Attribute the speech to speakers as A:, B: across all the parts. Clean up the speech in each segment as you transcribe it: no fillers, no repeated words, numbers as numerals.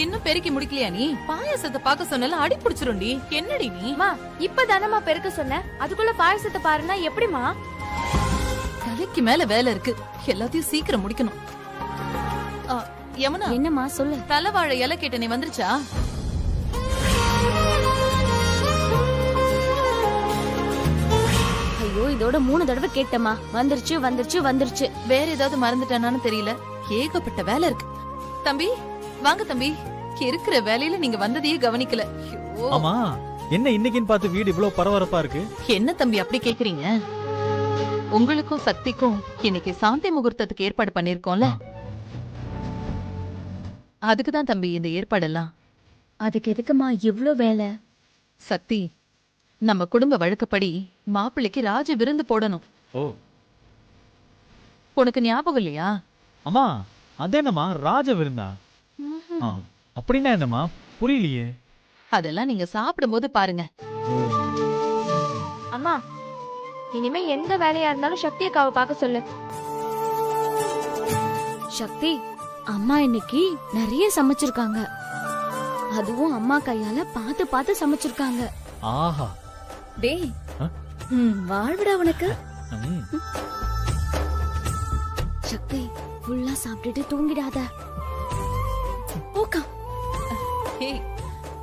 A: இன்னும் பெருக்கி முடிக்கலையா நீ? பாயாசத்தை பார்க்க சொன்னால அடி புடிச்சிரும்டி. என்னடி நீ?
B: மா இப்பதானமா பெருக்க சொன்ன, அதுக்குள்ள பாயசத்தை பாருன்னா எப்படிமா?
A: தலைக்கு மேல வேலை இருக்கு, எல்லாத்தையும் சீக்கிரம் முடிக்கணும். யமுனா,
B: என்னமா சொல்லு.
A: தலைவாழை இலை கேட்ட நீ வந்துருச்சா?
B: ஐயோ, இதோட 3 தடவை கேட்டமா. வந்துருச்சு வந்துருச்சு வந்துருச்சு.
A: வேற ஏதாவது மறந்துட்டானான்னு தெரியல, ஏகப்பட்ட வேலை இருக்கு. தம்பி வாங்க தம்பி, இருக்கிற வேலையில நீங்க வந்ததையே கவனிக்கல.
C: ஆமா, என்ன இன்னைக்குன்னு பார்த்து வீடு இவ்வளவு பரபரப்பா இருக்கு?
A: என்ன தம்பி அப்படி கேக்குறீங்க? உங்களுக்கும் சக்திக்கும் இன்னைக்கு சாந்தி முகூர்த்தத்துக்கு ஏற்பாடு பண்ணிருக்கோம்ல, அதுக்குதான் தம்பி இந்த ஏற்பாடெல்லாம்.
B: அதுக்கு எதுக்குமா இவ்ளோ வேலை?
A: சக்தி, நம்ம குடும்ப வழக்கப்படி மாப்பிள்ளைக்கு ராஜ விருந்து போடணும்.
C: ஓ,
A: உனக்கு ஞாபகம் இல்லையா?
C: அம்மா அதேனம்மா ராஜ விருந்தா? அப்படின்னா என்னம்மா புரியலையே.
A: அதெல்லாம் நீங்க சாப்பிடும் போது பாருங்க.
B: அம்மா, இனிமே எந்த வேலையா இருந்தாலும் சக்தி அக்காவை பார்க்க சொல்லு. சக்தி, அம்மா இன்னைக்கு நிறைய சமைச்சிருக்காங்க. அதுவும் அம்மா கையால பார்த்து பார்த்து சமைச்சிருக்காங்க.
C: ஆஹா,
B: டேய் வாழ்விடா உனக்கு. சக்தி, ஃபுல்லா சாப்பிட்டுட்டு தூங்கிடாத. ஓகா.
A: ஏய்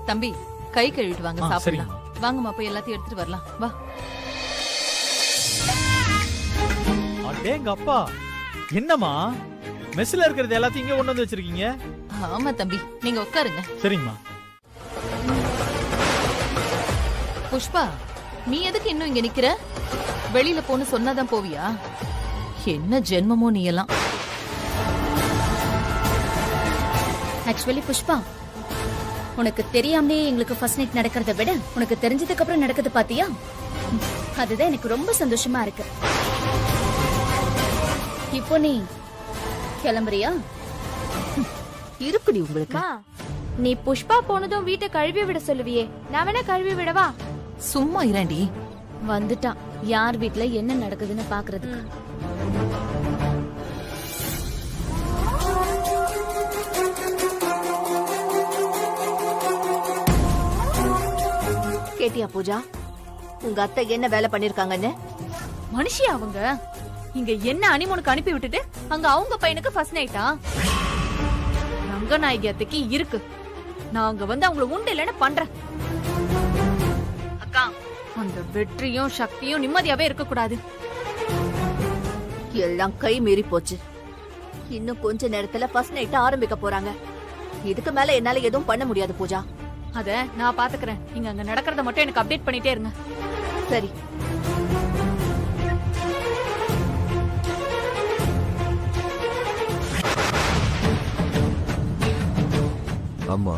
A: தம்பி, கை கழுவிட்டு வாங்க, சாப்பிடலாம்.
C: சரிம்மா.
A: வாங்கம்மா, போய் எல்லாத்தையும் எடுத்துட்டு வரலாம். வா.
C: அடேங்க அப்பா, என்னம்மா மெஸ்ல இருக்கிறது எல்லாத்தையும் இங்க கொண்டு வந்து வச்சிருக்கீங்க?
A: ஆமா தம்பி, நீங்க உட்காருங்க.
C: சரிங்கம்மா.
A: புஷ்பா, நீ எதுக்கு இன்னும் இங்க நிக்கிற? வெளியில போன்னு சொன்னாதான் போவியா? என்ன ஜென்மமோ நீ எல்லாம்.
B: ஆக்சுவலி புஷ்பா, உனக்கு தெரியாமலே எங்களுக்கு ஃபர்ஸ்ட் நைட் நடக்கிறத விட உனக்கு தெரிஞ்சதுக்கு அப்புறம் நடக்குது பாத்தியா, அதுதான் எனக்கு ரொம்ப சந்தோஷமா இருக்கு. இப்போ நீ கிளம்புறியா?
A: இருக்குடி உங்களுக்கு.
B: நீ புஷ்பா போனதும் வீட்டை கழுவி விட சொல்லுவியே, நான் வேணா கழுவி விடவா?
A: சும்மா இரண்டி.
B: வந்துட்டான் யார் வீட்ல என்ன நடக்குதுன்னு பாக்குறதுக்கு.
D: கேட்டியா பூஜா, உங்க அத்தை என்ன வேலை பண்ணிருக்காங்கன்னு?
B: மனுஷியா அவங்க? இங்க என்ன அனிமோனுக்கு அனுப்பி விட்டுட்டு அங்க அவங்க பையனுக்கு ஃபர்ஸ்ட் நைட்டா? ரங்கநாயகி அத்தைக்கு இருக்கு, நான் அங்க வந்து அவங்கள உண்டு இல்லைன்னு பண்றேன். அக்கா, அந்த வெற்றியும் சக்தியும் நிம்மதியாவே இருக்க கூடாது.
D: எல்லாம் கை மீறி போச்சு. இன்னும் கொஞ்ச நேரத்துல ஃபர்ஸ்ட் நைட் ஆரம்பிக்க போறாங்க. இதுக்கு மேல என்னால எதுவும் பண்ண முடியாது பூஜா.
B: அத நான் பாத்துக்கிறேன், நீங்க அங்க நடக்கிறத மட்டும் எனக்கு அப்டேட் பண்ணிட்டே இருங்க.
D: சரி.
E: அம்மா,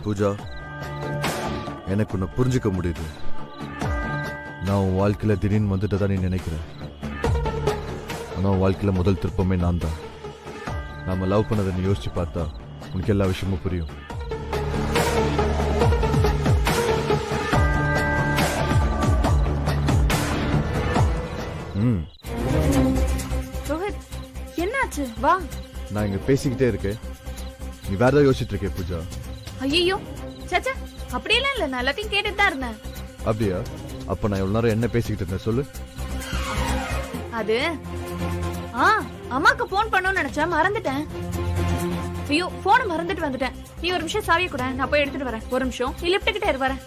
E: பூஜா, எனக்கு உன்னை புரிஞ்சுக்க முடியுது. நான் உன் வாழ்க்கையில திடீர்னு வந்துட்டு தான் நீ நினைக்கிறேன். ஆனா உன் வாழ்க்கையில முதல் திருப்பமே நான் தான். நாம லவ் பண்ணதை நீ யோசிச்சு பார்த்தா உனக்கு எல்லா விஷயமும் புரியும்.
B: ரோஹித், என்னாச்சு? வா.
E: நான் இங்க பேசிக்கிட்டே இருக்கேன், நீ வேற ஏதாவது யோசிச்சுட்டு இருக்கே பூஜா.
B: ஐயோ சச்சா, அப்படியெல்லாம் இல்ல, நான் எல்லாத்தையும் கேட்டுட்டு தான் இருந்தேன்.
E: அப்படியா? அப்ப நான் இவ்வளவு நேரம் என்ன பேசிக்கிட்டு இருந்தேன் சொல்லு.
B: அது அம்மாக்கு போன் பண்ணணும்னு நினைச்சேன், மறந்துட்டேன். ஐயோ, போனை மறந்துட்டு வந்துட்டேன். நீ ஒரு நிமிஷம் சாவிய கூட, நான் போய் எடுத்துட்டு வரேன். ஒரு நிமிஷம், நீ லிப்ட் கிட்ட இரு, வரேன்.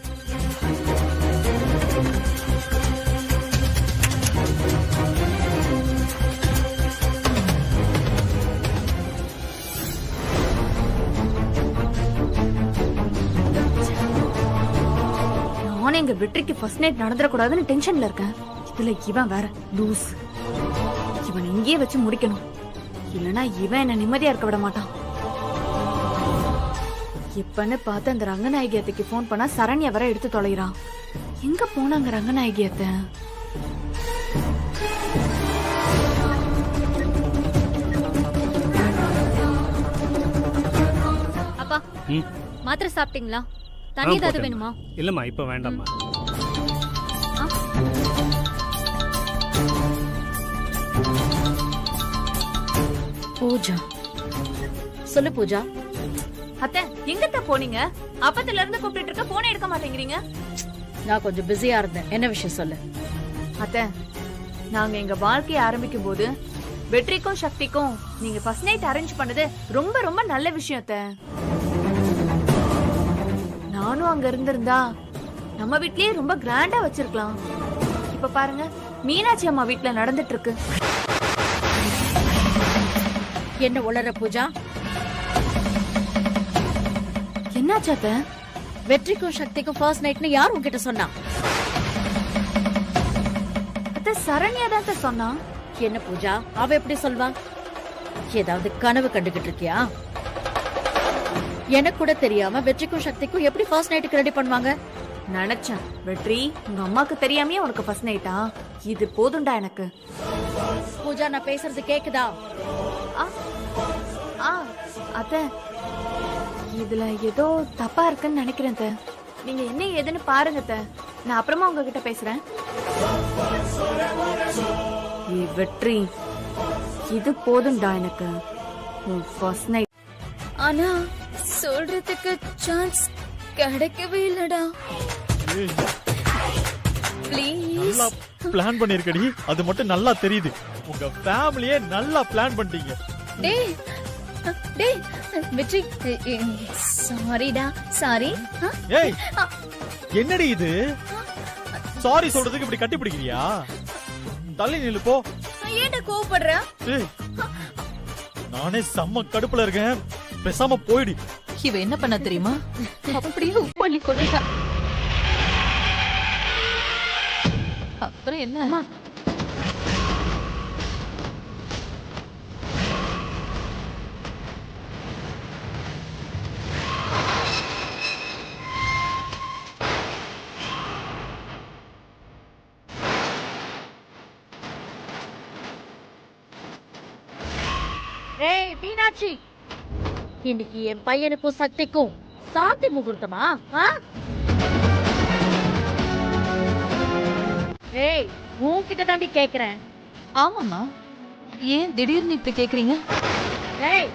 B: நானே எங்க வெற்றிக்கு ஃபர்ஸ்ட் நைட் நடந்துடக்கூடாதுன்னு டென்ஷன்ல இருக்கேன். இதுல இவன் வேற லூஸ். இவன் இங்கேயே வச்சு முடிக்கணும், இல்லனா இவன் என்ன நிம்மதியா இருக்க விட மாட்டான். இப்பன்னு பார்த்து அந்த ரங்கநாயகி அத்தைக்கு போன் பண்ணா சரண்யா வர எடுத்து தொலைறான். எங்க போனாங்க ரங்கநாயகி அத்தை? அப்பா, மாத்திரை சாப்பிட்டீங்களா? தண்ணி ஏதாவது வேணுமா?
F: இல்லம்மா, இப்ப வேண்டாம்மா.
D: பூஜா சொல்லு பூஜா.
B: அத்தை எங்கத்த போனீங்க? அப்பத்துல இருந்து கூப்பிட்டு இருக்க, போனை எடுக்க மாட்டேங்கிறீங்க.
D: நான் கொஞ்சம் பிஸியா இருந்தேன். என்ன விஷயம் சொல்லு.
B: அத்தை நாங்க எங்க வாழ்க்கைய ஆரம்பிக்கும் போது வெற்றிக்கும் சக்திக்கும் நீங்க ஃபர்ஸ்ட் நைட் அரேஞ்ச் பண்ணது ரொம்ப ரொம்ப நல்ல விஷயம் அத்தை. நானும் அங்க இருந்திருந்தா நம்ம வீட்லயே ரொம்ப கிராண்டா வச்சிருக்கலாம். இப்ப பாருங்க மீனாட்சி அம்மா வீட்ல நடந்துட்டு இருக்கு.
D: என்ன உளற பூஜா?
B: என்னாச்சு அத்தை?
D: வெற்றிக்கும் சக்திக்கும் ஃபர்ஸ்ட் நைட்னு யார் உன்கிட்ட சொன்னா?
B: அத்தை சரண்யா தான் அத்தை சொன்னா.
D: என்ன பூஜா அவ எப்படி சொல்வா? ஏதாவது கனவு கண்டுகிட்டு இருக்கியா? எனக்கு கூட தெரியாம வெற்றிக்கும் சக்திக்கும் எப்படி ஃபர்ஸ்ட் நைட்டுக்கு ரெடி பண்ணுவாங்க?
B: நினைச்சேன் வெற்றி உங்க அம்மாக்கு தெரியாமயே உனக்கு ஃபர்ஸ்ட் நைட்டா? இது போதும்டா எனக்கு.
D: பூஜா நான் பேசுறது கேக்குதா?
B: ஆ, ஆ, அத்தை இதுல ஏதோ தப்பா இருக்குன்னு நினைக்கிறேன் அத்தை. நீங்க என்ன ஏதுன்னு பாருங்க அத்தை. நான் அப்புறமா உங்ககிட்ட பேசுறேன். வெற்றி இது போதும்டா எனக்கு உன் ஃபர்ஸ்ட் நைட்.
F: ஆனா சொல்றதுக்கு சான்ஸ் கிடைக்கவே இல்லடா.
C: நல்லா பிளான் பண்ணிருக்கடி, அது மட்டும் நல்லா தெரியுது. உங்க ஃபேமிலியே நல்லா பிளான் பண்ணிட்டீங்க.
F: டேய் டேய் வெற்றி, சாரிடா சாரி.
C: ஏய் என்னடி இது? சாரி சொல்றதுக்கு இப்படி கட்டி பிடிக்கிறியா? தள்ளி நில்லு போ.
F: ஏன்டா கோவப்படுற?
C: ஏய், நானே செம்ம கடுப்புல இருக்கேன், பேசாம போயிடு.
A: இவ என்ன பண்ண தெரியுமா? அப்படியே உப்பள்ளி கொண்டுட்டா. அப்புறம் என்ன?
D: ஏய் மீனாட்சி, இன்னைக்கு என் பையனுக்கும் சக்திக்கும் சாந்தி முகூர்த்தமா? ஏய் உன்கிட்ட தாண்டி கேக்குறேன்.
A: ஆமாமா, ஏன் திடீர்னு இப்படி கேக்குறீங்க?
D: ஏய்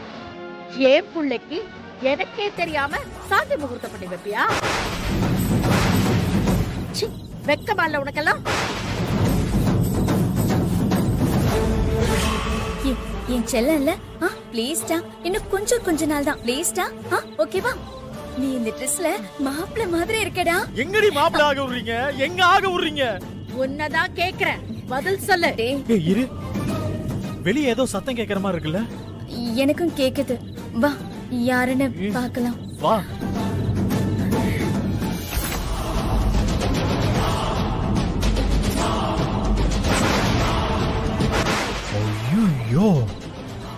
D: என் பிள்ளைக்கு எனக்கே தெரியாம சாந்தி முகூர்த்தம் பண்ணி வைப்பியா? சி, வெக்கமா இல்ல உனக்கெல்லாம்?
F: என் செல்லல ப்ளீஸ்டா, இன்னும் கொஞ்ச நாள் தான் ப்ளீஸ்டா. ஓகேவா? நீ இந்த ட்ரெஸ்ல மாப்பிள்ள மாதிரி இருக்கடா.
C: எங்கடி மாப்பிள ஆக விடுறீங்க? எங்க ஆக விடுறீங்க?
D: உன்னதான் கேக்குறேன், பதில் சொல்லு.
F: டேய்
C: ஏய் இரு, வெளிய ஏதோ சத்தம் கேக்குற மாதிரி இருக்குல்ல?
F: எனக்கும் கேக்குது, வா யாருன்னு பார்க்கலாம்.
C: வா. ஐயோ,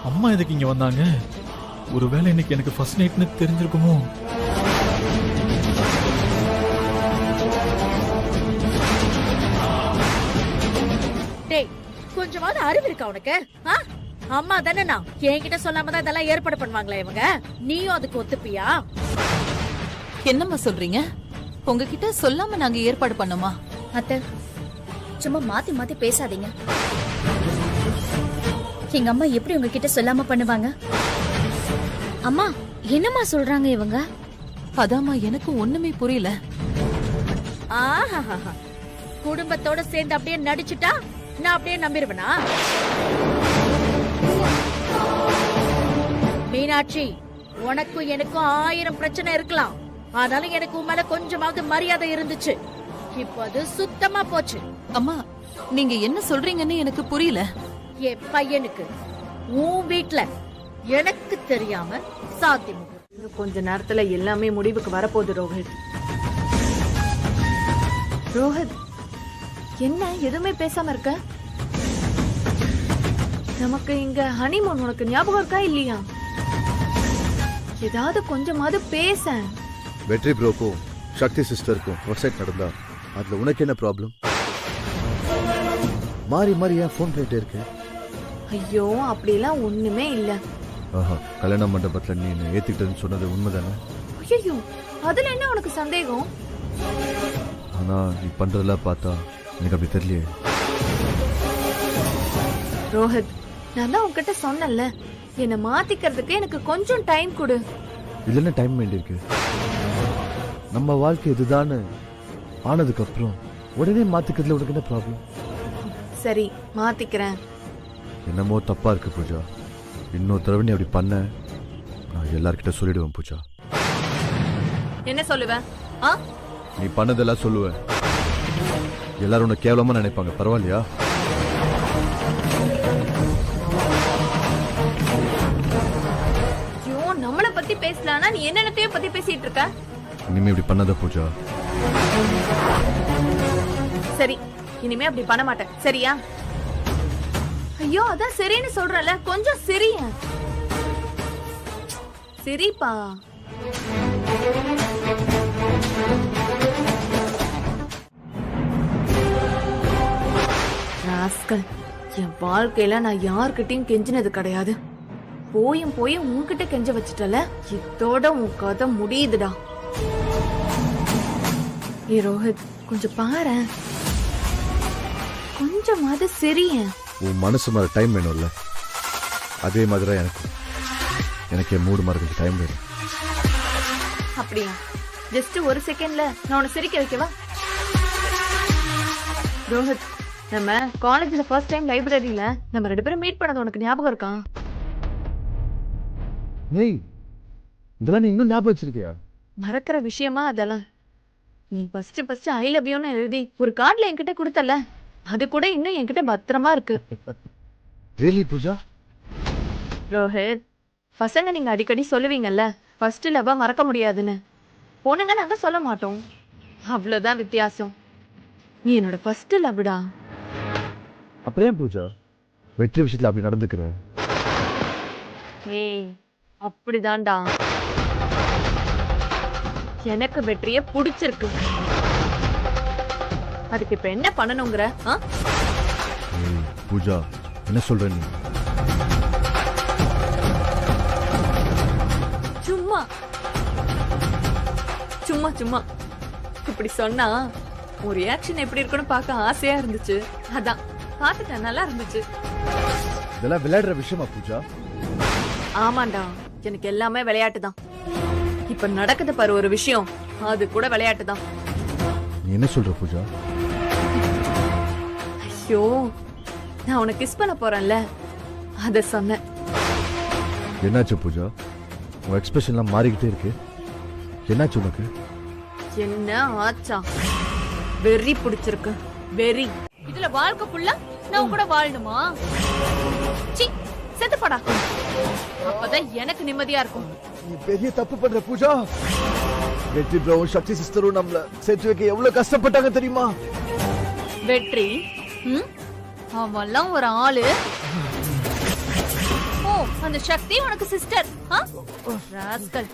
C: அம்மா எதுக்கு இங்க வந்தாங்க? ஒருவேளை இன்னைக்கு எனக்கு ஃபர்ஸ்ட் நைட்னு தெரிஞ்சிருக்குமோ?
D: டேய் கொஞ்சமாவது அறிவு இருக்கா உனக்கு? அம்மா தானே, நான் என்கிட்ட சொல்லாம தான் இதெல்லாம் ஏற்பாடு பண்ணுவாங்களா இவங்க? நீயும் அதுக்கு ஒத்துப்பியா?
A: என்னம்மா சொல்றீங்க? உங்ககிட்ட சொல்லாம நாங்க ஏற்பாடு பண்ணோமா?
F: அத்தை சும்மா மாத்தி மாத்தி பேசாதீங்க. எங்க அம்மா எப்படி உங்ககிட்ட சொல்லாம பண்ணுவாங்க? அம்மா என்னம்மா சொல்றாங்க இவங்க?
A: அதாம்மா எனக்கும் ஒண்ணுமே புரியல.
D: ஆஹா, குடும்பத்தோட சேர்ந்து அப்படியே நடிச்சுட்டா நான் அப்படியே நம்பிடுவேனா? மீனாட்சி, உனக்கும் எனக்கும் 1000 பிரச்சனை இருக்கலாம், ஆனாலும் எனக்கு உன் மேல கொஞ்சமாவது மரியாதை இருந்துச்சு. இப்போ அது சுத்தமா போச்சு.
A: அம்மா நீங்க என்ன சொல்றீங்கன்னு எனக்கு புரியல.
D: என் பையனுக்கு உன் வீட்ல எனக்கு தெரியாம சாந்தி முகூர்த்தம்.
B: இன்னும் கொஞ்ச நேரத்துல எல்லாமே முடிவுக்கு வரப்போகுது ரோஹித். ரோஹித் என்ன எதுவுமே பேசாம இருக்க? நமக்கு இங்க ஹனிமூன் உனக்கு ஞாபகம் இருக்கா இல்லையா? ஏதாவது கொஞ்சமாவது பேச.
E: வெற்றி ப்ரோக்கும் சக்தி சிஸ்டருக்கும் ஒரு சைட் நடந்தா அதுல உனக்கு என்ன ப்ராப்ளம்? மாறி மாறி ஏன் ஃபோன் பண்ணிட்டே இருக்க?
B: ஐயோ அப்படிலாம் ஒண்ணுமே இல்ல.
E: ஆஹா, கல்யாண மண்டபத்துல நீ என்ன ஏத்துக்கிட்டேன்னு சொன்னது உண்மைதானே?
B: ஐயோ அதுல என்ன உனக்கு சந்தேகம்?
E: ஆனா நீ பண்றதெல்லாம் பார்த்தா எனக்கு அப்படி தெரியலையே.
B: ரோஹித் நான் தான் உன்கிட்ட சொன்னேன்ல, என்ன மாத்திக்கிறதுக்கு எனக்கு கொஞ்சம் டைம் கொடு.
E: இல்லைன்னா டைம் வேண்டியிருக்கு. நம்ம வாழ்க்கை இதுதான்னு ஆனதுக்கு அப்புறம் உடனே மாத்திக்கிறதுல உனக்கு என்ன ப்ராப்ளம்?
B: சரி, மாத்திக்கிறேன்.
E: என்னமோ தப்பா இருக்கு பூஜா. இன்னொரு தடவை நீ அப்படி பண்ண நான் எல்லார்கிட்ட சொல்லிடுவேன் பூஜா.
B: என்ன சொல்லுவேன்? ஆ,
E: நீ பண்ணதெல்லாம் சொல்லுவேன். எல்லாரும் உன்னை கேவலமா நினைப்பாங்க. பரவாயில்லையா?
B: ஐயோ, நம்மள பத்தி பேசலானா நீ என்னென்னத்தையோ பத்தி பேசிட்டு இருக்க.
E: இனிமே இப்படி பண்ணாத பூஜா.
B: சரி, இனிமே அப்படி பண்ண மாட்டேன். சரியா? ஐயோ, அதான் சரின்னு சொல்றல, கொஞ்சம் சிரியா. சிரிப்பா. ராஸ்கல், என் வாழ்க்கையில நான் யார்கிட்டயும் கெஞ்சினது கிடையாது. போயும் உன்கிட்ட கெஞ்ச வச்சுட்டல, இதோட உன் கதை முடியுதுடா. ஏ ரோஹித், கொஞ்சம் பாரேன், கொஞ்சமாவது சிரியேன்.
E: உன் மனசு மாற டைம் வேணும்ல, அதே மாதிரி எனக்கு என் மூடு மாறதுக்கு டைம் வேணும்.
B: அப்படியா? ஜஸ்ட் ஒரு செகண்ட்ல நான் உன்னை சிரிக்க வைக்கவா? ரோஹித், நம்ம காலேஜ்ல ஃபர்ஸ்ட் டைம் லைப்ரரியில நம்ம 2 பேரும் மீட் பண்ணது உனக்கு ஞாபகம் இருக்கா?
E: ஏய், இதெல்லாம் நீ இன்னும் ஞாபகம் வச்சிருக்கியா?
B: மறக்கிற விஷயமா அதெல்லாம்? நீ ஃபர்ஸ்ட் ஐ லவ் யூன்னு எழுதி ஒரு கார்டுல என்கிட்ட கொடுத்தல, அது கூட இன்னும் என்கிட்ட பத்திரமா இருக்கு.
E: ரியலி பூஜா?
B: ரோஹித், பசங்க நீங்க அடிக்கடி சொல்லுவீங்கல்ல ஃபர்ஸ்ட் லவ்வா மறக்க முடியாதுன்னு. பொண்ணுங்க நாங்க சொல்ல மாட்டோம். அவ்வளவுதான் வித்தியாசம். நீ என்னோட ஃபர்ஸ்ட் லவ்டா.
E: அப்படியே பூஜா வெற்றி விஷயத்துல அப்படி நடந்துக்கிற?
B: ஏய், அப்படிதான்டா. எனக்கு வெற்றிய பிடிச்சிருக்கு. அதுக்கு இப்ப என்ன பண்ணணுங்கிற?
E: ஏய் பூஜா, என்ன சொல்ற நீ?
B: சும்மா சும்மா சும்மா இப்படி சொன்னா ஒரு ரியாக்ஷன் எப்படி இருக்குன்னு பார்க்க ஆசையா இருந்துச்சு. அதான் பார்த்துட்டேன், நல்லா இருந்துச்சு.
E: இதெல்லாம் விளையாடுற விஷயமா பூஜா?
B: ஆமாண்டா, எனக்கு எல்லாமே விளையாட்டு தான். இப்ப நடக்குது பாரு ஒரு விஷயம், அது கூட விளையாட்டு தான்.
E: நீ என்ன சொல்ற பூஜா?
B: ஐயோ, நான் உனக்கு கிஸ் பண்ண போறேன்ல, அத சொன்னேன்.
E: என்னாச்சு பூஜா? உன் எக்ஸ்பிரஷன்லாம் மாறிக்கிட்டே இருக்கு. என்னாச்சு உனக்கு?
B: என்ன ஆச்சா? வெறி பிடிச்சிருக்கு, வெறி. இதுல வாழ்க்கை ஃபுல்லா நான் கூட வாழணுமா? சி, செத்து போடா. அப்பதான் எனக்கு நிம்மதியா இருக்கும்.
E: நீ பெரிய தப்பு பண்ற பூஜா. வெற்றி ப்ரோவும் சக்தி சிஸ்டரும் நம்மள சேர்த்து வைக்க எவ்வளவு கஷ்டப்பட்டாங்க தெரியுமா?
B: வெற்றி அவெல்லாம் ஒரு ஆளு. ஓ, அந்த சக்தி உனக்கு சிஸ்டர்? ராஸ்கல்,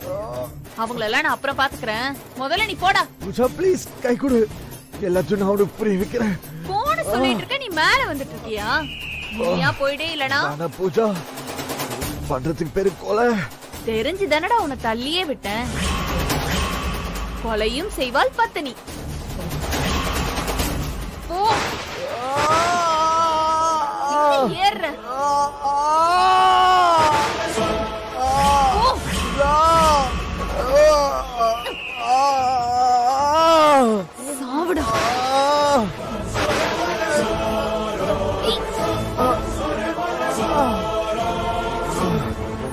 B: அவங்களெல்லாம் நான் அப்புறம் பாத்துக்கிறேன். முதல்ல நீ போடா.
E: பூஜா ப்ளீஸ் கை கொடு, எல்லாத்தையும் நான் உனக்கு புரிய வைக்கிறேன்.
B: போன சொல்லிட்டு இருக்க, நீ மேல வந்துட்டு இருக்கியா? நீயா போயிடே இல்லனா?
E: பூஜா பண்றதுக்கு பேரு கொலை.
B: தெரிஞ்சு தானடா உன்னை தள்ளியே விட்டேன். கொலையும் செய்வாள் பத்தினி. போ, ஏற. சாவுடா.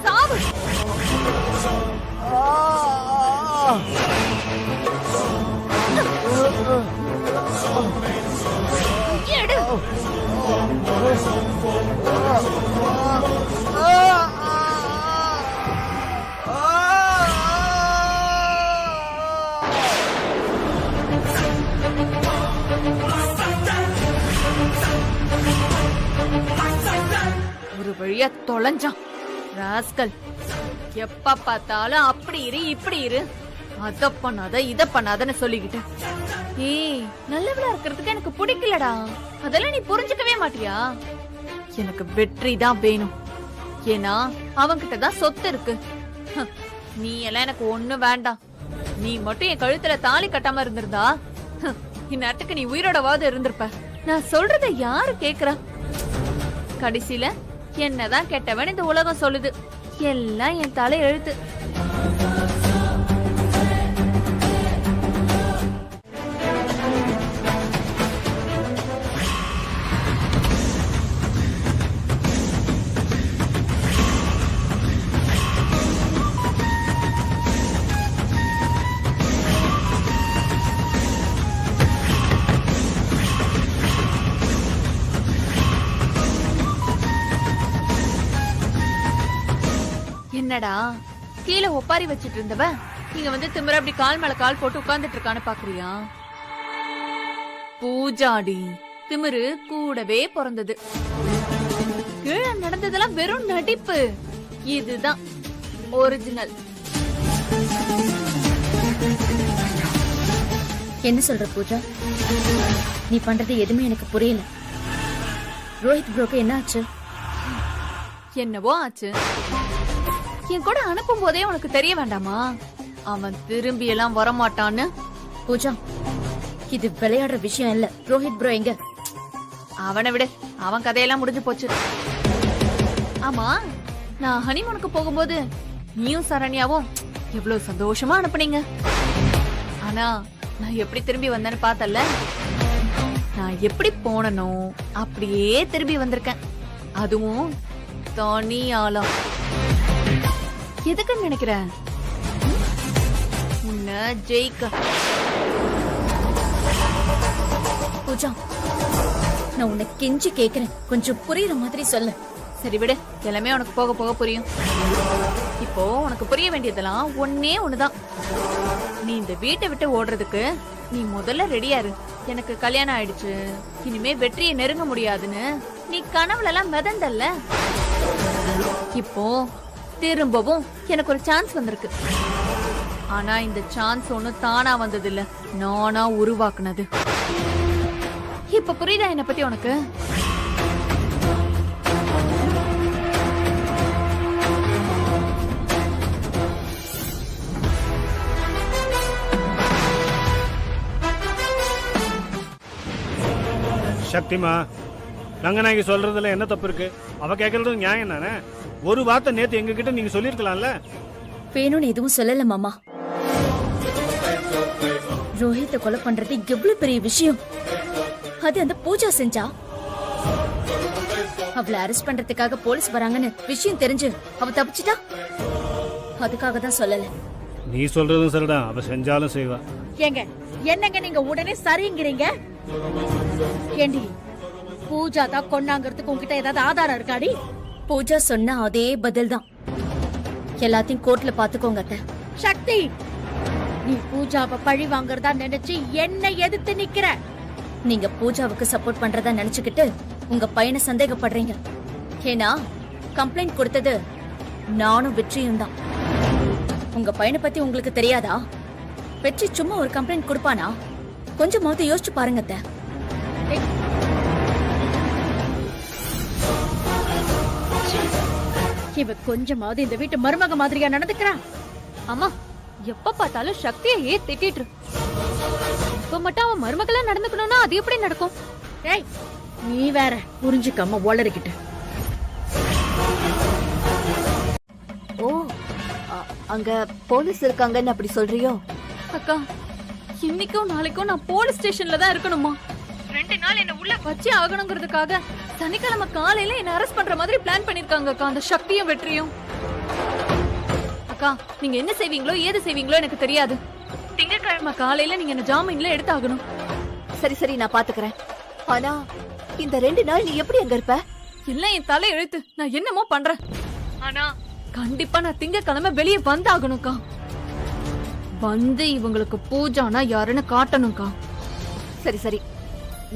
B: சாவு. எடு. ஒரு வழியா தொலைஞ்சான் ராஸ்கல். எப்ப பார்த்தாலும் அப்படி இரு இப்படி இரு, அத பண்ணாத இத பண்ணாதன்னு சொல்லிக்கிட்டு. ஏய், நல்லவளா இருக்கிறதுக்கு எனக்கு பிடிக்கலடா. அதெல்லாம் நீ புரிஞ்சுக்கவே மாட்டியா? எனக்கு வெற்றி தான் வேணும். ஏன்னா அவன்கிட்ட தான் சொத்து இருக்கு. நீ எல்லாம் எனக்கு ஒண்ணு வேண்டாம். நீ மட்டும் என் கழுத்துல தாலி கட்டாம இருந்திருந்தா இந்நேரத்துக்கு நீ உயிரோடவாவது இருந்திருப்ப. நான் சொல்றத யாரு கேக்குறா? கடைசியில என்னதான் கெட்டவன் இந்த உலகம் சொல்லுது. எல்லாம் என் தலை எழுத்து. என்னடா கீழே ஒப்பாரி வச்சிட்டு இருந்தவ நீங்க வந்து திமிர அப்படி கால் மேல கால் போட்டு உட்கார்ந்துட்டு இருக்கான்னு பாக்குறியா? பூஜாடி திமிரு கூடவே பிறந்தது. கீழே நடந்ததெல்லாம் வெறும் நடிப்பு. இதுதான் ஒரிஜினல்.
F: என்ன சொல்ற பூஜா? நீ பண்றது எதுவுமே எனக்கு புரியல. ரோஹித் ப்ரோக்கு என்ன ஆச்சு?
B: என்னவோ ஆச்சு. என் கூட அனுப்பும் போதே உனக்கு தெரிய வேண்டாமா அவன் திரும்பி எல்லாம் வரமாட்டான்னு?
F: பூஜா, இது விளையாடுற விஷயம் இல்ல. ரோஹித் ப்ரோ எங்க?
B: அவனை விடு, அவன் கதையெல்லாம் முடிஞ்சு போச்சு. ஆமா, நான் ஹனிமூனுக்கு போகும்போது நீயும் சரண்யாவும் எவ்வளவு சந்தோஷமா அனுப்புனீங்க. ஆனா நான் எப்படி திரும்பி வந்தேன்னு பார்த்தல. நான் எப்படி போனனோ அப்படியே திரும்பி வந்திருக்கேன். அதுவும் தனி ஆளம். எதுக்குன்னு நினைக்கிற? உன்னை ஜெயிக்க.
F: பூஜா, நான் உன்னை கெஞ்சி கேக்குறேன், கொஞ்சம் புரியுற மாதிரி சொல்லு.
B: சரி விடு, எல்லாமே உனக்கு போக போக புரியும். இப்போ உனக்கு புரிய வேண்டியதெல்லாம் ஒன்னே ஒண்ணுதான். நீ இந்த வீட்டை விட்டு ஓடுறதுக்கு நீ முதல்ல ரெடியா இரு. எனக்கு கல்யாணம் ஆயிடுச்சு, இனிமே வெற்றியை நெருங்க முடியாதுன்னு நீ கனவுல எல்லாம் மிதந்தல்ல. இப்போ திரும்பவும் எனக்கு ஒரு சான்ஸ் வந்திருக்கு. ஆனா இந்த சான்ஸ் ஒண்ணு தானா வந்தது இல்ல, நானா உருவாக்குனது. இப்ப புரியுதா என்ன பத்தி உனக்கு?
G: சக்திமா, ரங்கநாயகி சொல்றதுல என்ன தப்பு இருக்கு? அவ கேக்குறதும் நியாயம் தானே. ஒரு வார்த்தை நேத்து எங்க கிட்ட நீங்க சொல்லிருக்கலாம்ல.
F: வேணும்னு எதுவும் சொல்லல மாமா. ரோஹித்தை கொலை பண்றது எவ்வளவு பெரிய விஷயம். அது அந்த பூஜா செஞ்சா. அவளை அரெஸ்ட் பண்றதுக்காக போலீஸ் வராங்கன்னு விஷயம் தெரிஞ்சு அவ தப்பிச்சிட்டா. அதுக்காக தான் சொல்லல.
G: நீ சொல்றதும் சரிடா, அவ செஞ்சாலும் செய்வா.
D: ஏங்க என்னங்க நீங்க உடனே சரிங்கிறீங்க? ஏண்டி பூஜா தான் கொண்டாங்கிறதுக்கு உங்ககிட்ட ஏதாவது ஆதாரம் இருக்காடி?
F: பூஜா சொன்ன அதே பதில் தான். எல்லாத்தையும் கோர்ட்ல பாத்துக்கோங்க அத்தை.
D: சக்தி, நீ பூஜாவை பழி வாங்குறதா நினைச்சு என்ன எதிர்த்து நிக்கிற?
F: நீங்க பூஜாவுக்கு சப்போர்ட் பண்றதா நினைச்சுக்கிட்டு உங்க பையனை சந்தேகப்படுறீங்க. ஏன்னா கம்ப்ளைண்ட் கொடுத்தது நானும் வெற்றியும் தான். உங்க பையனை பத்தி உங்களுக்கு தெரியாதா? வெற்றி சும்மா ஒரு கம்ப்ளைண்ட் கொடுப்பானா? கொஞ்சமாவது யோசிச்சு பாருங்க அத்தை.
D: இவ கொஞ்சமாவது இந்த வீட்டு மருமக மாதிரியா நடந்துக்கிறான்?
B: அம்மா, எப்ப பார்த்தாலும் சக்தியே திட்டிட்டு. இப்ப மட்டும் அவன் மருமகளா நடந்துக்கணும்னா அது எப்படி நடக்கும்?
D: ஏய், நீ வேற புரிஞ்சுக்காம ஒளறிக்கிட்டு.
H: ஓ, அங்க போலீஸ் இருக்காங்கன்னு அப்படி சொல்றியோ?
B: அக்கா, இன்னைக்கும் நாளைக்கும் நான் போலீஸ் ஸ்டேஷன்ல தான் இருக்கணுமா? 2 நாள் என்ன உள்ள வச்சு ஆகணுங்கிறதுக்காக சனிக்கிழமை காலையில என்ன அரெஸ்ட் பண்ற மாதிரி பிளான் பண்ணிருக்காங்க அக்கா, அந்த சக்தியும் வெற்றியும். அக்கா, நீங்க என்ன செய்வீங்களோ ஏது செய்வீங்களோ எனக்கு தெரியாது. திங்கட்கிழமை காலையில நீங்க என்ன ஜாமீன்ல எடுத்தாகணும்.
H: சரி சரி, நான் பாத்துக்கிறேன். ஆனா இந்த 2 நாள் நீ எப்படி அங்க இருப்ப?
B: இல்ல, என் தலை எழுத்து, நான் என்னமோ பண்றேன். ஆனா கண்டிப்பா நான் திங்கட்கிழமை வெளியே வந்தாகணும்க்கா. வந்து இவங்களுக்கு பூஜானா யாருன்னு காட்டணும்க்கா.
H: சரி சரி,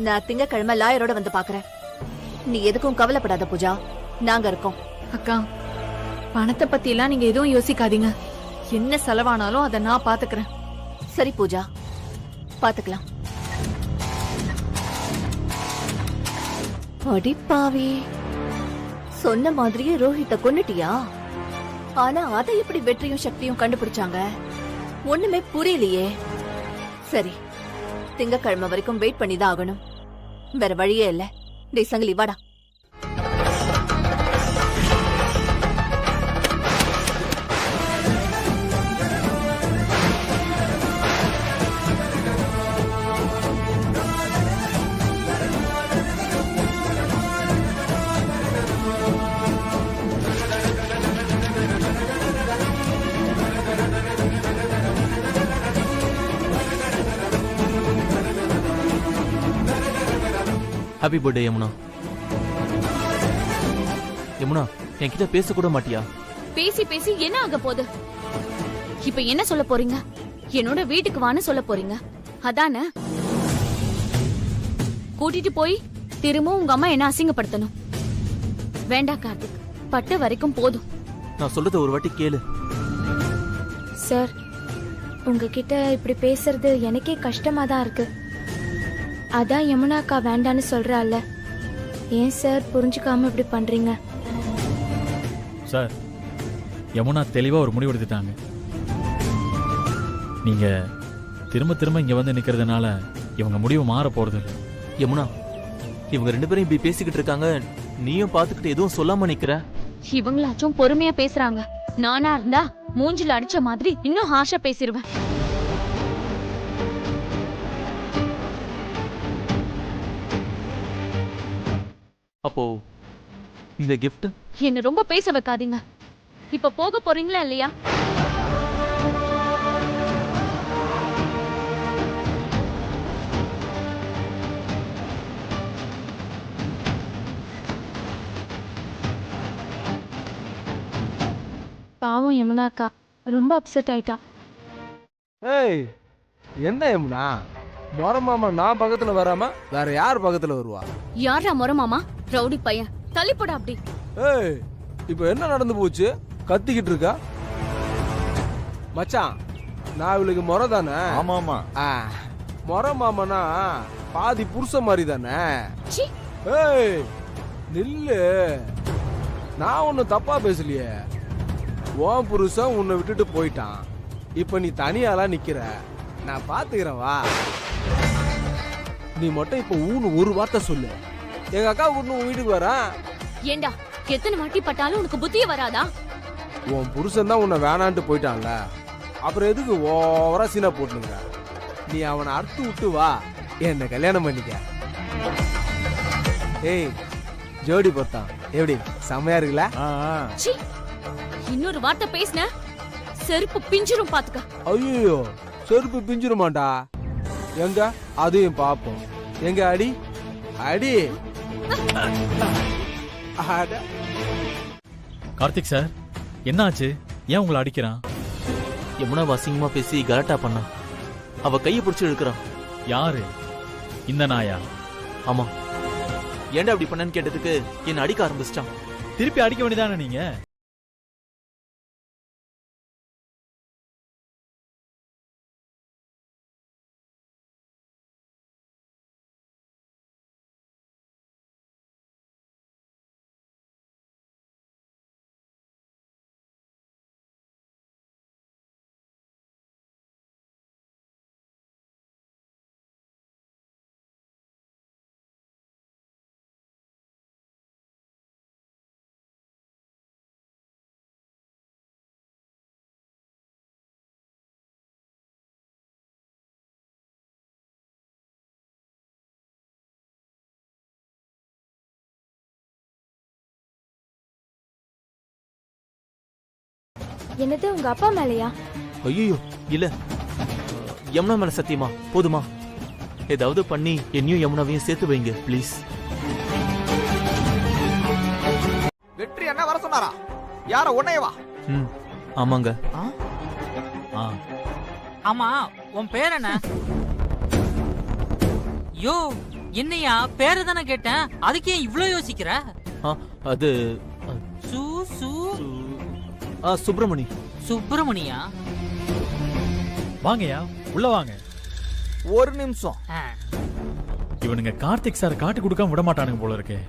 H: நான் திங்கக்கிழமை லாயரோட வந்து பாக்குறேன். நீ எதுக்கும் கவலைப்படாத பூஜா, நாங்க இருக்கோம்.
B: அக்கா, பணத்தை பத்தி எல்லாம் நீங்க எதுவும் யோசிக்காதீங்க. என்ன செலவானாலும் அதை நான் பாத்துக்கிறேன்.
H: சரி பூஜா, பாத்துக்கலாம். அடிப்பாவி, சொன்ன மாதிரியே ரோஹித்த கொன்னுட்டியா? ஆனா அதை எப்படி வெற்றியும் சக்தியும் கண்டுபிடிச்சாங்க? ஒண்ணுமே புரியலையே. சரி, திங்கக்கிழமை வரைக்கும் வெயிட் பண்ணிதான் ஆகணும். வேற வழியே இல்ல. டேய் சங்கிலி, வாடா.
I: Happy birthday Yamuna. யமுனா என்கிட்ட பேசக்கூட மாட்டியா?
F: பேசி பேசி என்ன ஆக போகுது? இப்ப என்ன சொல்ல போறீங்க? என்னோட வீட்டுக்கு வான்னு சொல்ல போறீங்க அதானே? கூட்டிட்டு போய் திரும்பவும் உங்க அம்மா என்ன அசிங்கப்படுத்தணும். வேண்டாம் கார்த்திக், பட்ட வரைக்கும் போதும்.
I: நான் சொல்றத ஒரு வாட்டி கேளு.
J: சார், உங்ககிட்ட இப்படி பேசுறது எனக்கே கஷ்டமா தான் இருக்கு. அதான் யமுனா அக்கா வேண்டான்னு சொல்றாள். ஏன் சார் புரிஞ்சுக்காம இப்படி பண்றீங்க?
C: சார், யமுனா தெளிவா ஒரு முடிவு எடுத்துட்டாங்க. நீங்க திரும்ப திரும்ப இங்க வந்து நிக்கிறதுனால இவங்க முடிவு மாற போறது இல்லை.
I: யமுனா, இவங்க 2 பேரும் இப்படி பேசிக்கிட்டு இருக்காங்க, நீயும் பாத்துக்கிட்டு எதுவும் சொல்லாம நிக்கிற.
F: இவங்களாச்சும் பொறுமையா பேசுறாங்க. நானா இருந்தா மூஞ்சில அடிச்ச மாதிரி இன்னும் ஹாஷா பேசிடுவேன்.
I: அப்போ இந்த கிஃப்ட்
F: என்ன ரொம்ப பேச வைக்காதீங்க. இப்ப போக போறீங்களா இல்லையா?
J: பாவம் யமுனா அக்கா ரொம்ப அப்செட் ஆயிட்டா.
K: ஏய், என்ன யமுனா, மொரமாமா நான் பக்கத்துல வராம வேற யார் பக்கத்துல வருவா?
F: யாரா முறமாமா? ரவுடி பையன், தள்ளிப்போட அப்படி.
K: ஏய், இப்போ என்ன நடந்து போச்சு? கத்திக்கிட்டு இருக்கா? மச்சான், நான் இவளுக்கு முறை தானே?
E: ஆமாமா.
K: முறை மாமனா பாதி புருஷன் மாதிரி தானே?
F: சீ.
K: ஏய் நில்லு, நான் ஒன்னும் தப்பா பேசலையே. உன் புருஷன் உன்னை விட்டுட்டு போயிட்டான், இப்ப நீ தனியாலாம் நிக்கிற, நான் பாத்துக்கிறேன் வா. நீ மட்டும் இப்ப ஊன்னு ஒரு வார்த்தை சொல்லு, எங்க அக்கா ஒண்ணு உன் வீட்டுக்கு வரேன்.
F: ஏண்டா, எத்தனை வாட்டி பட்டாலும் உனக்கு புத்தியே வராதா?
K: உன் புருஷன் தான் உன்னை வேணான்ட்டு போயிட்டான்ல, அப்புறம் எதுக்கு ஓவரா சீனா போட்டுனுங்க? நீ அவனை அறுத்து விட்டு வா, என்ன கல்யாணம் பண்ணிக்க. ஏய், ஜோடி பொருத்தான் எப்படி செம்மையா இருக்குல்ல?
F: சீ, இன்னொரு வார்த்தை பேசின செருப்பு பிஞ்சிரும் பாத்துக்க.
K: ஐயோ, செருப்பு பிஞ்சிருமாண்டா. எங்க அதையும் பாப்போம். எங்க அடி அடி.
C: கார்த்திக் சார், என்னாச்சு? ஏன் உங்களை அடிக்கிறான்?
I: யமுனா அசிங்கமா பேசி கலாட்டா பண்ணா, அவ கையை பிடிச்சு இழுக்கிறான்.
C: யாரு? இந்த நாயா?
I: ஆமா. ஏன்டா அப்படி பண்ணன்னு கேட்டதுக்கு என்ன அடிக்க ஆரம்பிச்சிட்டான்.
C: திருப்பி அடிக்க வேண்டியதானே நீங்க?
J: என்னது, உங்க அப்பா மேலையா?
I: ஐயோ இல்ல, யமுனா மேல சத்தியமா. போதுமா? ஏதாவது பண்ணி என்னையும் யமுனாவையும் சேர்த்து வைங்க ப்ளீஸ்.
L: வெற்றி என்ன வர சொன்னாரா? யார உன்னையவா?
I: ஆமாங்க.
M: ஆமா, உன் பேர் என்ன? யோ, என்னையா பேரு தானே கேட்டேன், அதுக்கே இவ்ளோ யோசிக்கிற?
I: அது
M: சு சு
I: சுப்பிரமணி.
M: சுப்பிரமணியா?
C: வாங்கயா, உள்ள வாங்க.
L: ஒரு நிமிஷம்.
C: இவனுங்க கார்த்திக் சார் காட்டி கொடுக்காம விட மாட்டானுங்க போல இருக்கே.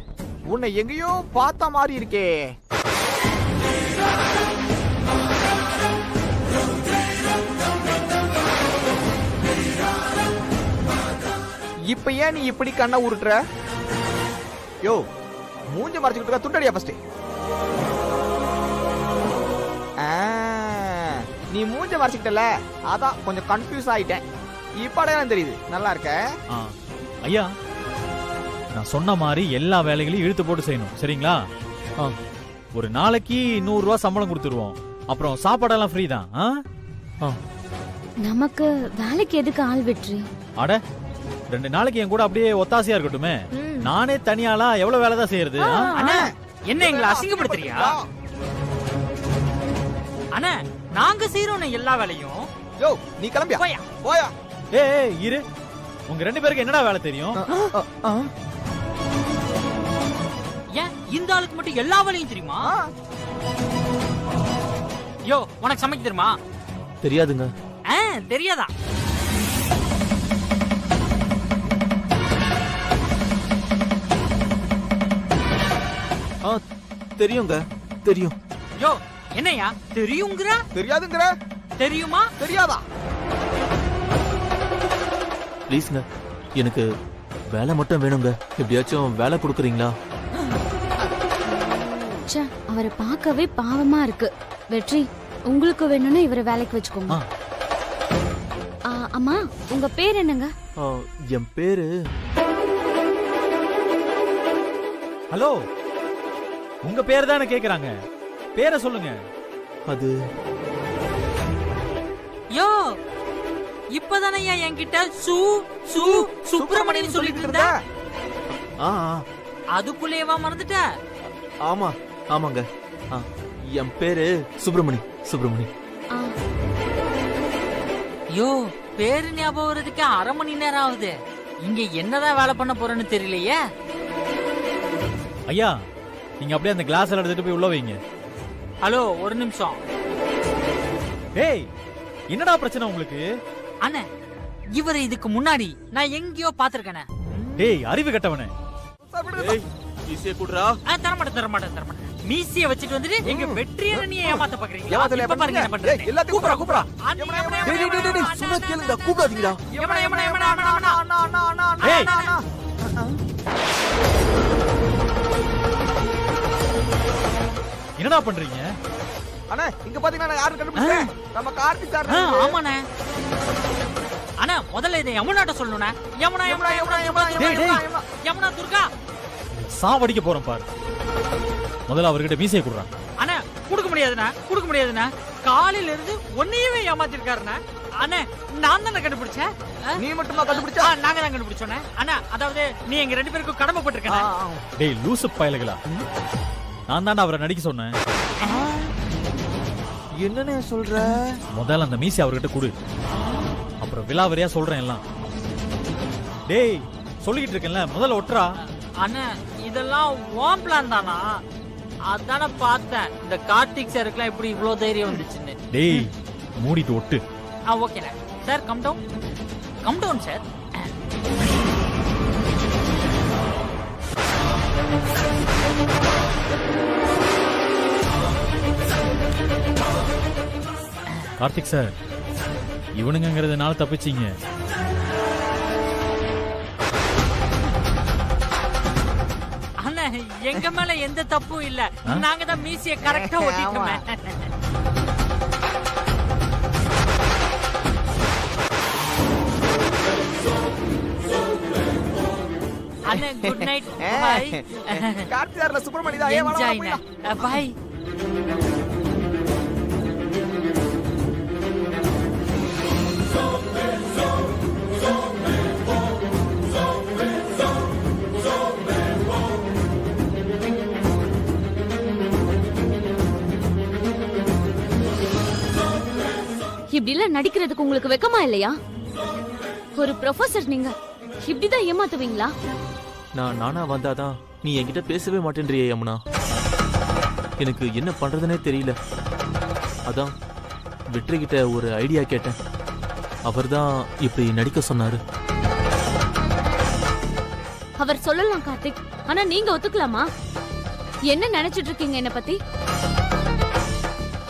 L: உன்னை எங்கேயோ பார்த்த மாதிரி இருக்கே. இப்ப ஏன் நீ இப்படி கண்ணை உருட்டுற? யோ, மூஞ்ச மறைச்சுக்கிட்டு இருக்க, துண்டடியா ஃபர்ஸ்ட். நீ மூஞ்ச மறைச்சுக்கிட்டல, அதான் கொஞ்சம் கன்ஃபியூஸ் ஆயிட்டேன். இப்ப அடையாளம் தெரியுது. நல்லா இருக்க
C: ஐயா. நான் சொன்ன மாதிரி எல்லா வேலைகளையும் இழுத்து போட்டு செய்யணும், சரிங்களா? ஒரு நாளைக்கு 100 ரூபாய் சம்பளம் கொடுத்துருவோம். அப்புறம் சாப்பாடெல்லாம் ஃப்ரீ தான்.
J: நமக்கு வேலைக்கு எதுக்கு ஆள் விட்டுரு?
C: அட, 2 நாளைக்கு என் கூட அப்படியே ஒத்தாசையா இருக்கட்டுமே. நானே தனியாளா எவ்வளவு வேலை தான் செய்யறது?
M: அண்ணா என்ன எங்களை அசிங்கப்படுத்துறியா? அண்ணா நாங்க செய்யறோம் எல்லா வேலையும்.
L: யோ நீ கிளம்பியா?
M: போயா
L: போயா.
C: ஏய் இரு, உங்க 2 பேருக்கு என்னடா வேலை தெரியும்?
M: ஏன் இந்த ஆளுக்கு மட்டும் எல்லா வேலையும் தெரியுமா? யோ உனக்கு சமைக்க தெரியுமா?
I: தெரியாதுங்க.
M: தெரியாதா?
I: தெரியுங்க, தெரியும்.
M: யோ என்னையா தெரியுங்கற?
L: தெரியாதுங்கற?
M: தெரியுமா?
L: தெரியாதா?
I: ப்ளீஸ்ங்க, எனக்கு வேலை மட்டும் வேணுங்க. எப்படியாச்சும் வேலை கொடுக்குறீங்களா?
J: அவரை பார்க்கவே பாவமா இருக்கு. வெற்றி, உங்களுக்கு வேணும்னா இவரை வேலைக்கு வச்சுக்கோங்க. அம்மா உங்க பேர் என்னங்க?
I: என் பேரு.
C: ஹலோ, உங்க பேர் தானே கேக்குறாங்க, பேரை சொல்லுங்க.
I: அது
M: யோ இப்பதானே என்கிட்ட சுப்பிரமணியன் சொல்லிட்டு இருந்த. அதுக்குள்ளேவா மறந்துட்ட?
I: ஆமா ஆமாங்க. என் பேரு சுப்பிரமணி. சுப்பிரமணி.
M: யோ பேரு ஞாபகம் வரதுக்கு 1/2 மணி நேரம் ஆகுது. இங்க என்னதான் வேலை பண்ண போறேன்னு தெரியலையே.
C: ஐயா, நீங்க அப்படியே அந்த கிளாஸ் எடுத்துட்டு போய் உள்ள வைங்க.
M: ஹலோ ஒரு நிமிஷம்.
C: ஏய் என்னடா பிரச்சனை உங்களுக்கு?
M: அண்ணே இவரை இதுக்கு முன்னாடி நான் எங்கேயோ பாத்திருக்கேனே.
C: டேய் அறிவு கெட்டவனே.
I: ஏய் ஈஸியா குடுறா.
M: தரமாட்டேன். மீசிய வச்சிட்டு வந்துட்டு எங்க வெற்றி அண்ணனியை ஏமாத்த பாக்குறீங்க.
L: இப்ப பாருங்க என்ன பண்றீங்க? எல்லாத்தையும் கூப்பிடுறா.
I: டேய் சும்மா கேளுடா, கூப்பிடாதீங்கடா.
C: ஏய் என்னடா பண்றீங்க?
L: அண்ணா இங்க பாத்தீங்கன்னா நான் யாரு கண்டுபிடிச்சேன்? நம்ம கார்த்திக் சார்.
M: ஆமாண்ணே. அண்ணா முதல்ல இதை யமுனாட்ட சொல்லணும்ண்ணே. யமுனா துர்கா
C: சாவடிக்க போறோம் பாரு. முதல்ல அவர்கிட்ட மீசையை குடுறான்.
M: அண்ணா குடுக்க முடியாதுண்ணா. காலையில இருந்து ஒன்னையவே ஏமாத்திருக்காருண்ணா. அண்ணா நான் தானே கண்டுபிடிச்சேன்.
L: நீ மட்டுமா கண்டுபிடிச்ச?
M: நாங்க தான் கண்டுபிடிச்சோண்ணே. அண்ணா அதாவது நீ எங்க 2 பேருக்கும் கடமைப்பட்டிருக்கேன்.
C: டேய் லூசு பயலுகளா, நான் தானே அவரை நடிக்க சொன்னேன்.
L: என்னன்னு சொல்ற?
C: முதல்ல அந்த மீசை அவர்கிட்ட குடு, அப்புறம் விலாவரியா சொல்றேன் எல்லாம். டேய் சொல்லிக்கிட்டு இருக்கேன்ல, முதல்ல ஒட்டுறா.
M: அண்ணா இதெல்லாம் ஓம் பிளான் தானா? அதானே பார்த்தேன் இந்த கார்த்திக் சாருக்குலாம் இப்படி இவ்வளவு தைரியம் வந்துச்சுன்னு.
C: டேய் மூடிட்டு ஒட்டு.
M: ஓகேண்ணே sir. Come down sir.
C: Karthik sir, இவனுங்கிறதுனால தப்பிச்சிங்க.
M: அண்ணா எங்க மேல எந்த தப்பும் இல்ல. நாங்க தான் மீசிய கரெக்டா ஓட்டிட்டோமே. அண்ணா குட் நைட். பை.
L: கார்த்திக் சார்ல சுப்பிரமணி தான்.
M: என்ஜாய்ண்ணா. பை.
J: இப்படி எல்லாம் நடிக்கிறதுக்கு உங்களுக்கு வெக்கமா இல்லையா? ஒரு ப்ரொஃபசர் நீங்க இப்படிதான் ஏமாத்துவீங்களா?
I: நானா வந்தாதான் நீ என்கிட்ட பேசவே மாட்டேன்றியே யமுனா. எனக்கு என்ன பண்றதுனே தெரியல. அதான் வெற்றி கிட்ட ஒரு ஐடியா கேட்டேன். அவர்தான் இப்படி நடிக்க சொன்னாரு.
J: அவர் சொல்லலாம் கார்த்திக், ஆனா நீங்க ஒத்துக்கலாமா? என்ன நினைச்சிட்டு இருக்கீங்க என்ன பத்தி?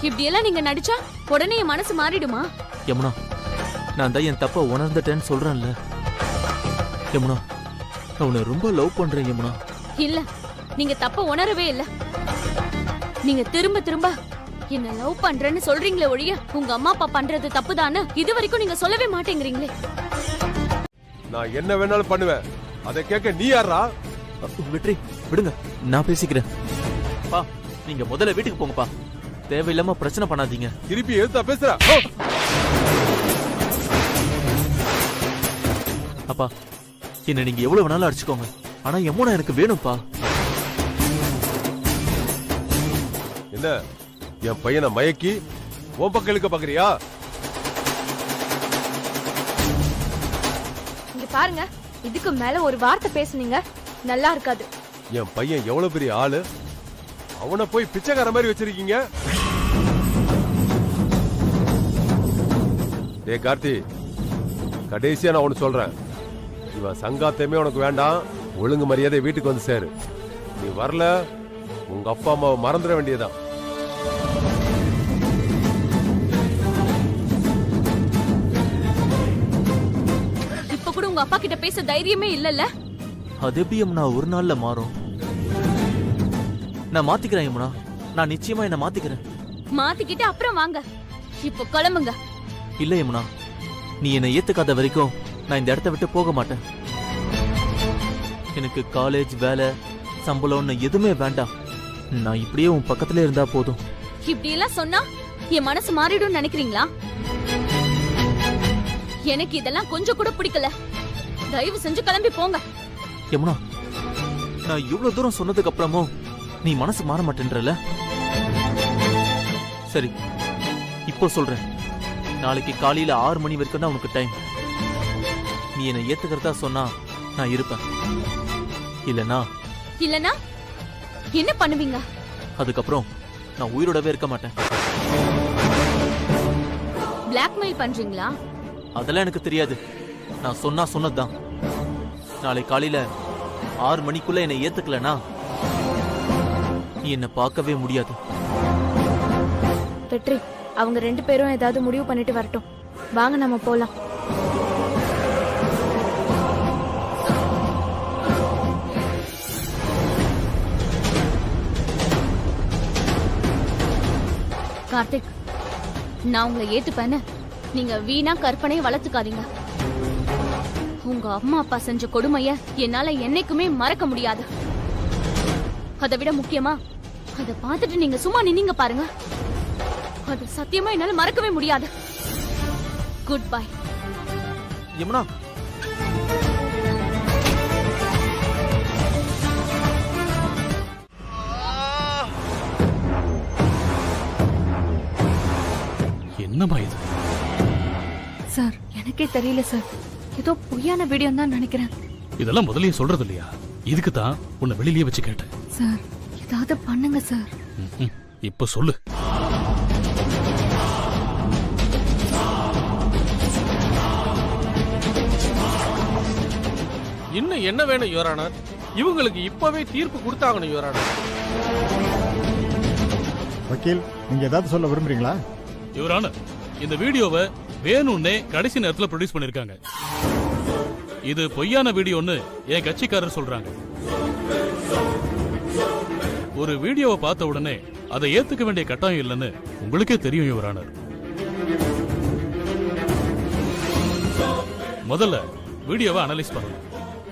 J: இப்படி எல்லாம் நீங்க நடிச்சா உடனே என் மனசு மாறிடுமா?
I: யமுனா, நான் தான் என் தப்ப உணர்ந்துட்டேன்னு சொல்றேன்ல. யமுனா, நான் உன்னை ரொம்ப லவ் பண்றேன் யமுனா.
J: இல்ல, நீங்க தப்ப உணரவே இல்ல. நீங்க திரும்ப திரும்ப என்ன லவ் பண்றேன்னு சொல்றீங்களே ஒழிய உங்க அம்மா அப்பா பண்றது தப்புதான்னு இது வரைக்கும் நீங்க சொல்லவே மாட்டேங்கிறீங்களே.
N: நான் என்ன வேணாலும் பண்ணுவேன், அதை கேட்க நீ யாரா?
I: வெற்றி விடுங்க, நான் பேசிக்கிறேன். பா நீங்க முதல்ல வீட்டுக்கு போங்கப்பா. தேவையில்லாம பிரச்சனை பண்ணாதீங்க.
N: திருப்பி எழுத்தா பேசுற?
I: அப்பா என்ன நீங்க எவ்வளவு வேணாலும் அடிச்சுக்கோங்க. ஆனா யமுனா எனக்கு வேணும்ப்பா.
N: என்ன என் பையனை மயக்கி உன் பக்கம் இழுக்க பாக்குறியா?
J: இங்க பாருங்க, இதுக்கு மேல ஒரு வார்த்தை பேசுனீங்க நல்லா இருக்காது.
N: என் பையன் எவ்வளவு பெரிய ஆளு, அவனை போய் பிச்சைக்கார மாதிரி வச்சிருக்கீங்க. டேய் கார்த்தி, கடைசியா நான் ஒண்ணு சொல்றேன். இவன் சங்காத்தமே உனக்கு வேண்டாம். ஒழுங்கு மரியாதை வீட்டுக்கு வந்து சேரு. நீ வரல, உங்க அப்பா அம்மாவை மறந்துட வேண்டியதான்.
F: இப்ப கூட உங்க அப்பா கிட்ட பேச தைரியமே இல்லல்ல?
I: அது எப்படி யமுனா ஒரு நாள்ல மாறும்? நான் மாத்திக்கிறேன் யமுனா, நான் நிச்சயமா என்ன மாத்திக்கிறேன்.
F: மாத்திக்கிட்டு அப்புறம் வாங்க, இப்போ கிளம்புங்க.
I: இல்ல யமுனா, நீ என்னை ஏத்துக்காத வரைக்கும் நான் இந்த இடத்த விட்டு போக மாட்டேன். எனக்கு காலேஜ், வேலை, சம்பளம்னு எதுவுமே வேண்டாம். நான் இப்படியே உன் பக்கத்துல இருந்தா போதும்.
F: இப்படி எல்லாம் சொன்னா என் மனசு மாறிடும் நினைக்கிறீங்களா? எனக்கு இதெல்லாம் கொஞ்சம் கூட பிடிக்கல. தயவு செஞ்சு கிளம்பி போங்க.
I: யமுனா, நான் இவ்வளவு தூரம் சொன்னதுக்கு அப்புறமும் நீ மனசு மாற மாட்டேன்றல? சரி, இப்போ சொல்றேன். நாளைக்கு காலையில 6 மணி வரைக்கும் தான் உனக்கு டைம். நீ என்னை ஏத்துக்கிறதா சொன்னா நான் இருப்பேன். இல்லனா
F: என்ன பண்ணுவீங்க?
I: அதுக்கப்புறம் நான் உயிரோடவே இருக்க மாட்டேன்.
F: பிளாக்மெயில் பண்றீங்களா?
I: அதெல்லாம் எனக்கு தெரியாது. நான் சொன்னா சொன்னதுதான். நாளை காலையில 6 மணிக்குள்ள என்னை ஏத்துக்கலனா நீ என்ன பார்க்கவே முடியாது.
J: வெற்றி, அவங்க 2 பேரும் ஏதாவது முடிவு பண்ணிட்டு வரட்டும். வாங்க நம்ம போலாம்.
F: கார்த்திக், நான் உங்களை ஏத்துப்பேன்னு நீங்க வீணா கற்பனையை வளர்த்துக்காதீங்க. உங்க அம்மா அப்பா செஞ்ச கொடுமைய என்னால என்னைக்குமே மறக்க முடியாது. அதை விட முக்கியமா, அதை பார்த்துட்டு நீங்க சும்மா நின்னீங்க பாருங்க, அது சத்தியமா என்னால மறக்கவே முடியாது. Good bye.
I: யமுனா,
O: என்னமா இது?
B: சார், எனக்கே தெரியல சார். ஏதோ பொய்யான வீடியோ தான் நினைக்கிறேன்.
O: இதெல்லாம் முதல்லயே சொல்றது இல்லையா? இதுக்கு தான் உன்னை வெளியிலேயே வச்சு கேட்டேன்.
B: சார், ஏதாவது பண்ணுங்க சார்.
O: இப்ப சொல்லு.
K: இன்னும் என்ன வேணும் யுவரானர்? இவங்களுக்கு இப்பவே தீர்ப்பு கொடுத்தாகணும் யுவரானர்.
P: வக்கீல், நீங்க ஏதாவது சொல்ல விரும்புறீங்களா?
O: யுவரானர், இந்த வீடியோவை வேணும்னே கடைசி நேரத்துல ப்ரொடியூஸ் பண்ணிருக்காங்க. இது பொய்யான வீடியோன்னு என் கட்சிக்காரர் சொல்றாங்க. ஒரு வீடியோவை பார்த்த உடனே அதை ஏத்துக்க வேண்டிய கட்டாயம் இல்லைன்னு உங்களுக்கே தெரியும் யுவரானர். முதல்ல வீடியோவை அனலைஸ் பண்ணணும்.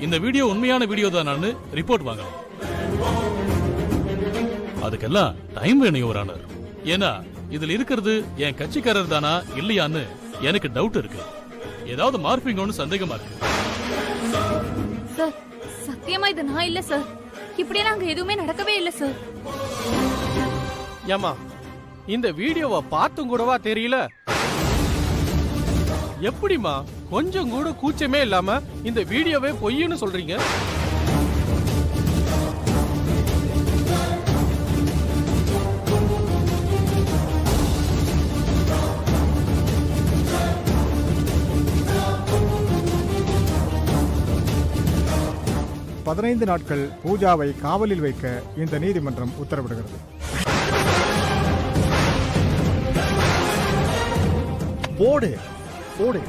O: இந்த வீடியோ உண்மையான வீடியோ தானான்னு ரிப்போர்ட் வாங்கணும். அதுக்கெல்லாம் டைம் வேணும் யுவரானர். ஏன்னா இதுல இருக்கிறது என் கட்சிக்காரர் தானா இல்லையான்னு எனக்கு டவுட் இருக்கு. ஏதாவது மார்பிங்கோன்னு சந்தேகமா இருக்கு.
B: சார், சத்தியமா இது நான் இல்ல சார். இப்படியெல்லாம் அங்க எதுவுமே நடக்கவே இல்ல சார்.
K: ஏமா, இந்த வீடியோவை பார்த்தும் கூடவா தெரியல? எப்படிமா கொஞ்சம் கூட கூச்சமே இல்லாம இந்த வீடியோவே பொய்ன்னு சொல்றீங்க?
P: பதினைந்து நாட்கள் பூஜாவை காவலில் வைக்க இந்த நீதிமன்றம் உத்தரவிடுகிறது.
Q: போடு போடு